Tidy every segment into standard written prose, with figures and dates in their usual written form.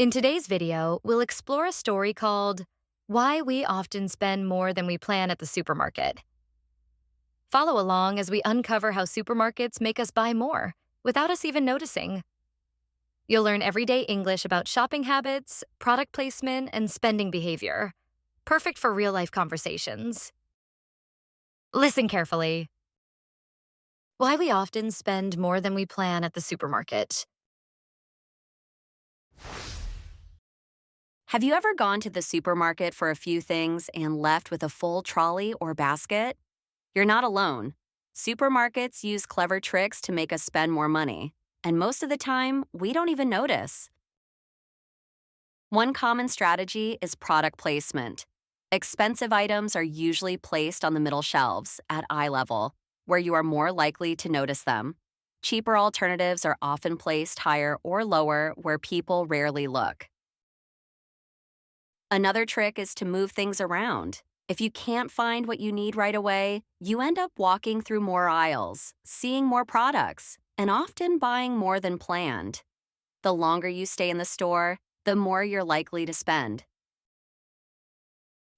In today's video, we'll explore a story called Why We Often Spend More Than We Plan at the Supermarket. Follow along as we uncover how supermarkets make us buy more without us even noticing. You'll learn everyday English about shopping habits, product placement, and spending behavior. Perfect for real-life conversations. Listen carefully. Why we often spend more than we plan at the supermarket. Have you ever gone to the supermarket for a few things and left with a full trolley or basket? You're not alone. Supermarkets use clever tricks to make us spend more money, and most of the time, we don't even notice. One common strategy is product placement. Expensive items are usually placed on the middle shelves at eye level, where you are more likely to notice them. Cheaper alternatives are often placed higher or lower where people rarely look. Another trick is to move things around. If you can't find what you need right away, you end up walking through more aisles, seeing more products, and often buying more than planned. The longer you stay in the store, the more you're likely to spend.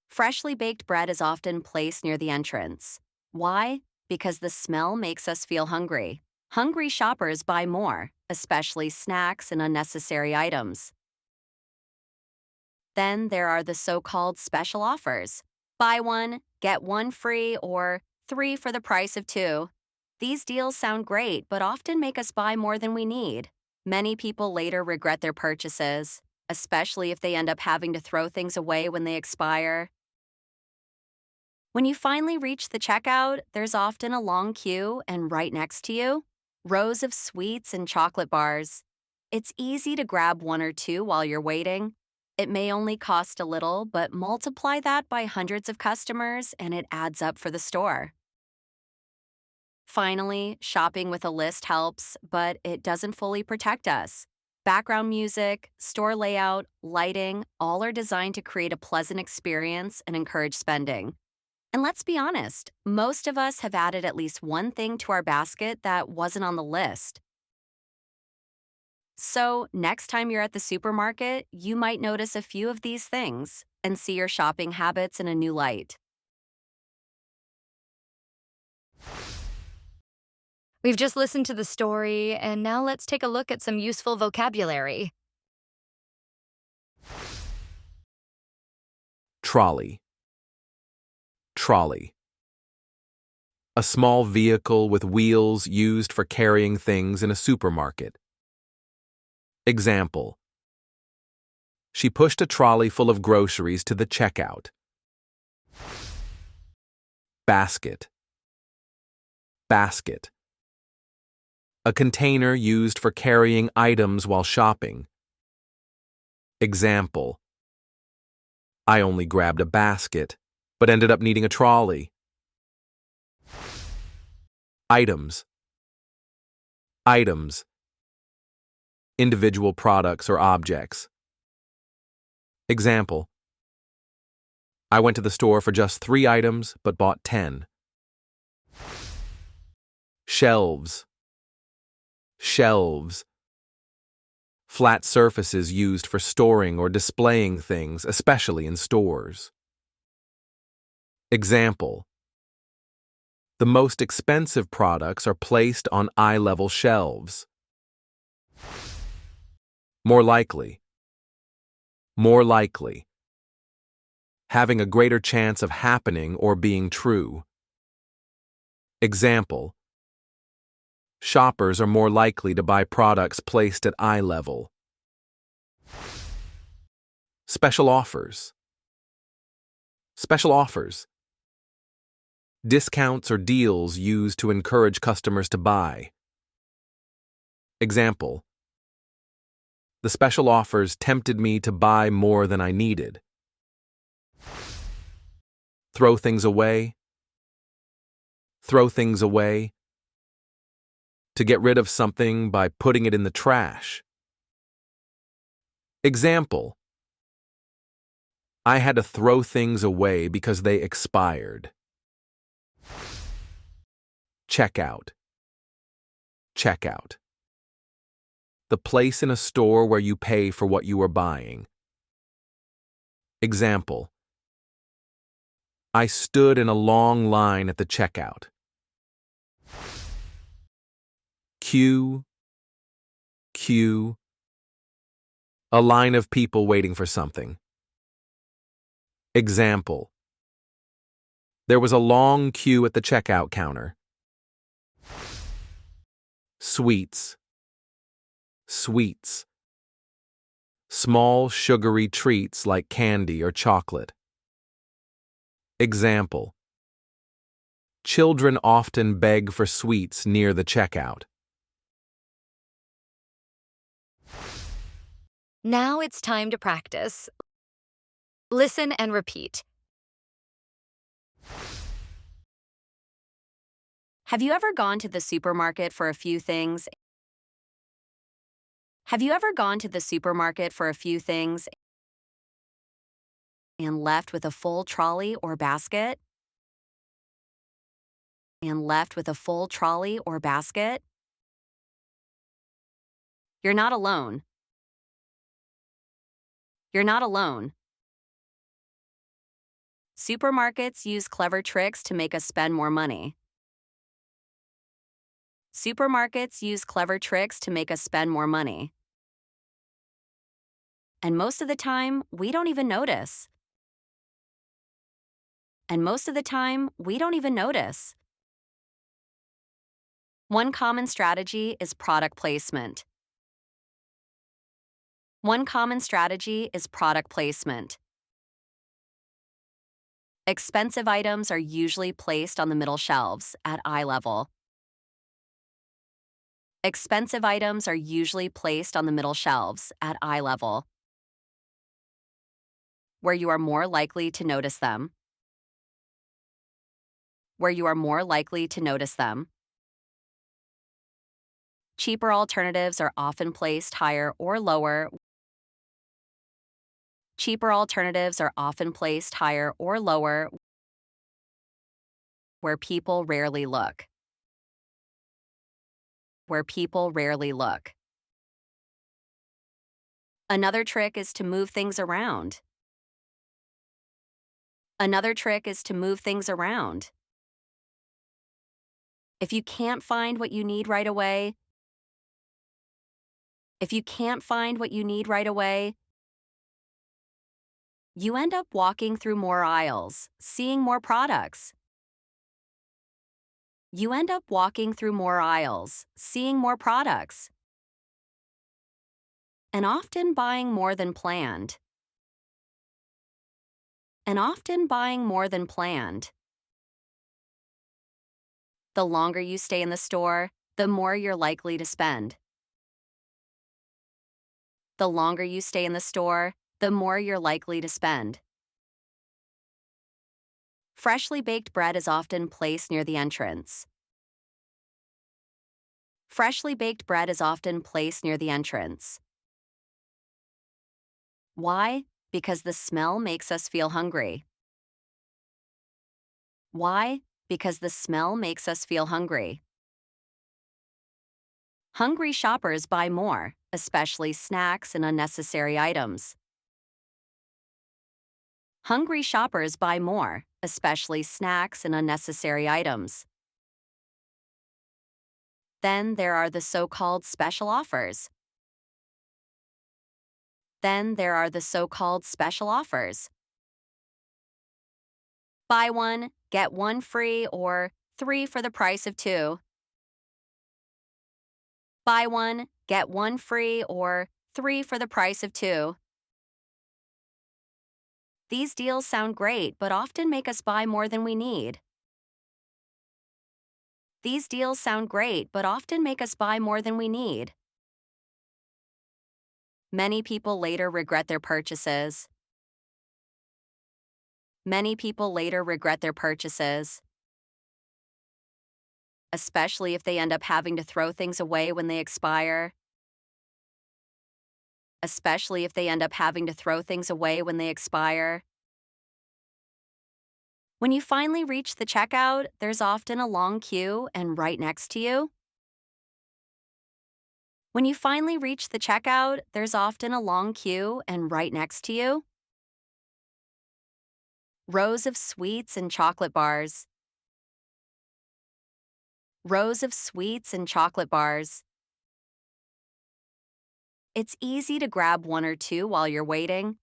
Freshly baked bread is often placed near the entrance. Why? Because the smell makes us feel hungry. Hungry shoppers buy more, especially snacks and unnecessary items. Then there are the so-called special offers. Buy one, get one free, or 3 for the price of 2. These deals sound great, but often make us buy more than we need. Many people later regret their purchases, especially if they end up having to throw things away when they expire. When you finally reach the checkout, there's often a long queue, and right next to you, rows of sweets and chocolate bars. It's easy to grab 1 or 2 while you're waiting. It may only cost a little, but multiply that by hundreds of customers and it adds up for the store. Finally, shopping with a list helps, but it doesn't fully protect us. Background music, store layout, lighting, all are designed to create a pleasant experience and encourage spending. And let's be honest, most of us have added at least one thing to our basket that wasn't on the list. So, next time you're at the supermarket, you might notice a few of these things and see your shopping habits in a new light. We've just listened to the story, and now let's take a look at some useful vocabulary. Trolley. Trolley. A small vehicle with wheels used for carrying things in a supermarket. Example: she pushed a trolley full of groceries to the checkout. Basket. Basket. A container used for carrying items while shopping. Example: I only grabbed a basket, but ended up needing a trolley. Items. Items. Individual products or objects. Example: I went to the store for just 3 items, but bought 10. Shelves. Shelves. Flat surfaces used for storing or displaying things, especially in stores. Example: the most expensive products are placed on eye-level shelves. More likely. More likely. Having a greater chance of happening or being true. Example: shoppers are more likely to buy products placed at eye level. Special offers. Special offers. Discounts or deals used to encourage customers to buy. Example: the special offers tempted me to buy more than I needed. Throw things away. Throw things away. To get rid of something by putting it in the trash. Example: I had to throw things away because they expired. Checkout. Checkout. the place in a store where you pay for what you are buying. Example: I stood in a long line at the checkout. Queue, queue. A line of people waiting for something. Example: there was a long queue at the checkout counter. Sweets, sweets. Small sugary treats like candy or chocolate. Example: children often beg for sweets near the checkout. Now it's time to practice. Listen and repeat. Have you ever gone to the supermarket for a few things? Have you ever gone to the supermarket for a few things and left with a full trolley or basket? And left with a full trolley or basket? You're not alone. You're not alone. Supermarkets use clever tricks to make us spend more money. Supermarkets use clever tricks to make us spend more money. And most of the time, we don't even notice. And most of the time, we don't even notice. One common strategy is product placement. One common strategy is product placement. Expensive items are usually placed on the middle shelves at eye level. Expensive items are usually placed on the middle shelves at eye level, where you are more likely to notice them. Where you are more likely to notice them. Cheaper alternatives are often placed higher or lower. Cheaper alternatives are often placed higher or lower where people rarely look. Where people rarely look. Another trick is to move things around. Another trick is to move things around. If you can't find what you need right away, if you can't find what you need right away, you end up walking through more aisles, seeing more products. You end up walking through more aisles, seeing more products, and often buying more than planned. And often buying more than planned. The longer you stay in the store, the more you're likely to spend. The longer you stay in the store, the more you're likely to spend. Freshly baked bread is often placed near the entrance. Freshly baked bread is often placed near the entrance. Why? Because the smell makes us feel hungry. Why? Because the smell makes us feel hungry. Hungry shoppers buy more, especially snacks and unnecessary items. Hungry shoppers buy more, especially snacks and unnecessary items. Then there are the so-called special offers. Then there are the so-called special offers. Buy one, get one free, or 3 for the price of 2. Buy one, get one free, or 3 for the price of 2. These deals sound great, but often make us buy more than we need. These deals sound great, but often make us buy more than we need. Many people later regret their purchases. Many people later regret their purchases, especially if they end up having to throw things away when they expire. Especially if they end up having to throw things away when they expire. When you finally reach the checkout, there's often a long queue, and right next to you, When you finally reach the checkout, there's often a long queue, and right next to you, rows of sweets and chocolate bars. Rows of sweets and chocolate bars. It's easy to grab one or two while you're waiting.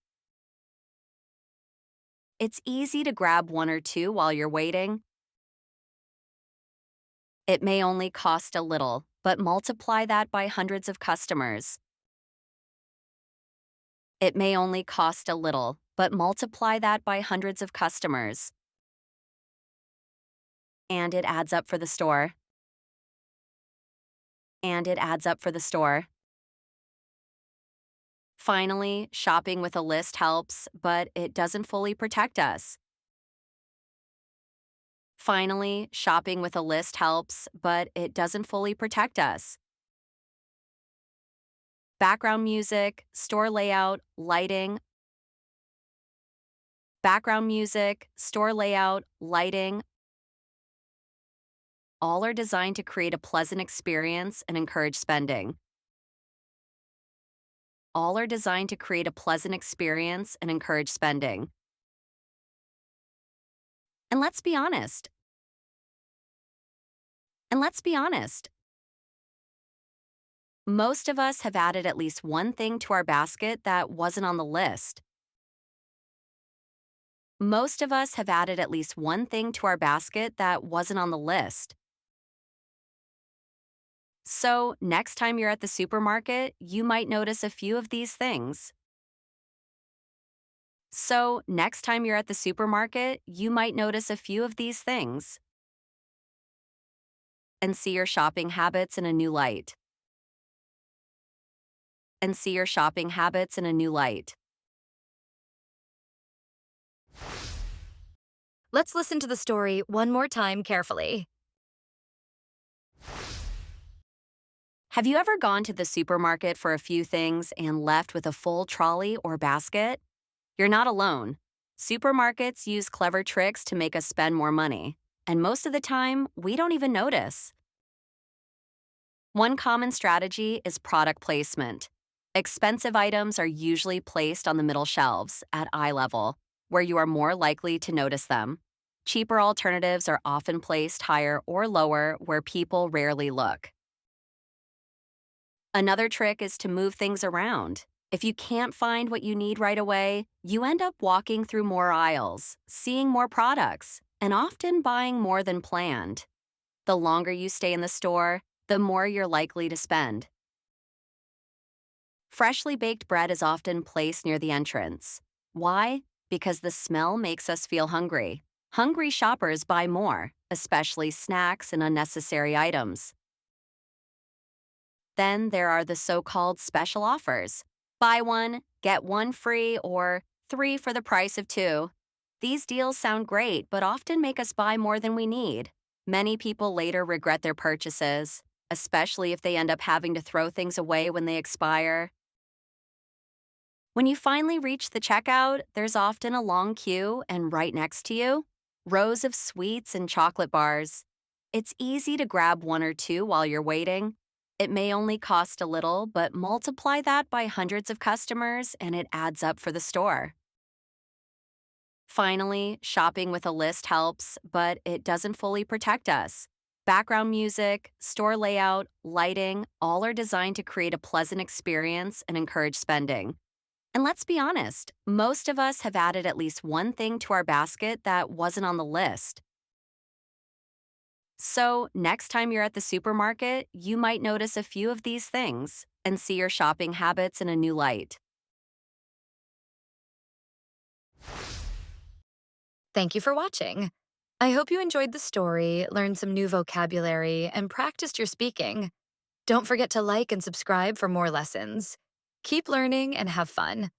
It's easy to grab one or two while you're waiting. It may only cost a little, but multiply that by hundreds of customers. It may only cost a little, but multiply that by hundreds of customers. And it adds up for the store. And it adds up for the store. Finally, shopping with a list helps, but it doesn't fully protect us. Finally, shopping with a list helps, but it doesn't fully protect us. Background music, store layout, lighting. Background music, store layout, lighting. All are designed to create a pleasant experience and encourage spending. All are designed to create a pleasant experience and encourage spending. And let's be honest. And let's be honest. Most of us have added at least one thing to our basket that wasn't on the list. Most of us have added at least one thing to our basket that wasn't on the list. So, next time you're at the supermarket, you might notice a few of these things. So, next time you're at the supermarket, you might notice a few of these things. And see your shopping habits in a new light. And see your shopping habits in a new light. Let's listen to the story one more time carefully. Have you ever gone to the supermarket for a few things and left with a full trolley or basket? You're not alone. Supermarkets use clever tricks to make us spend more money, and most of the time, we don't even notice. One common strategy is product placement. Expensive items are usually placed on the middle shelves at eye level, where you are more likely to notice them. Cheaper alternatives are often placed higher or lower where people rarely look. Another trick is to move things around. If you can't find what you need right away, you end up walking through more aisles, seeing more products, and often buying more than planned. The longer you stay in the store, the more you're likely to spend. Freshly baked bread is often placed near the entrance. Why? Because the smell makes us feel hungry. Hungry shoppers buy more, especially snacks and unnecessary items. Then there are the so-called special offers. Buy one, get one free, or 3 for the price of 2. These deals sound great, but often make us buy more than we need. Many people later regret their purchases, especially if they end up having to throw things away when they expire. When you finally reach the checkout, there's often a long queue, and right next to you, rows of sweets and chocolate bars. It's easy to grab one or two while you're waiting. It may only cost a little, but multiply that by hundreds of customers and it adds up for the store. Finally, shopping with a list helps, but it doesn't fully protect us. Background music, store layout, lighting, all are designed to create a pleasant experience and encourage spending. And let's be honest, most of us have added at least one thing to our basket that wasn't on the list. So, next time you're at the supermarket, you might notice a few of these things and see your shopping habits in a new light. Thank you for watching. I hope you enjoyed the story, learned some new vocabulary, and practiced your speaking. Don't forget to like and subscribe for more lessons. Keep learning and have fun.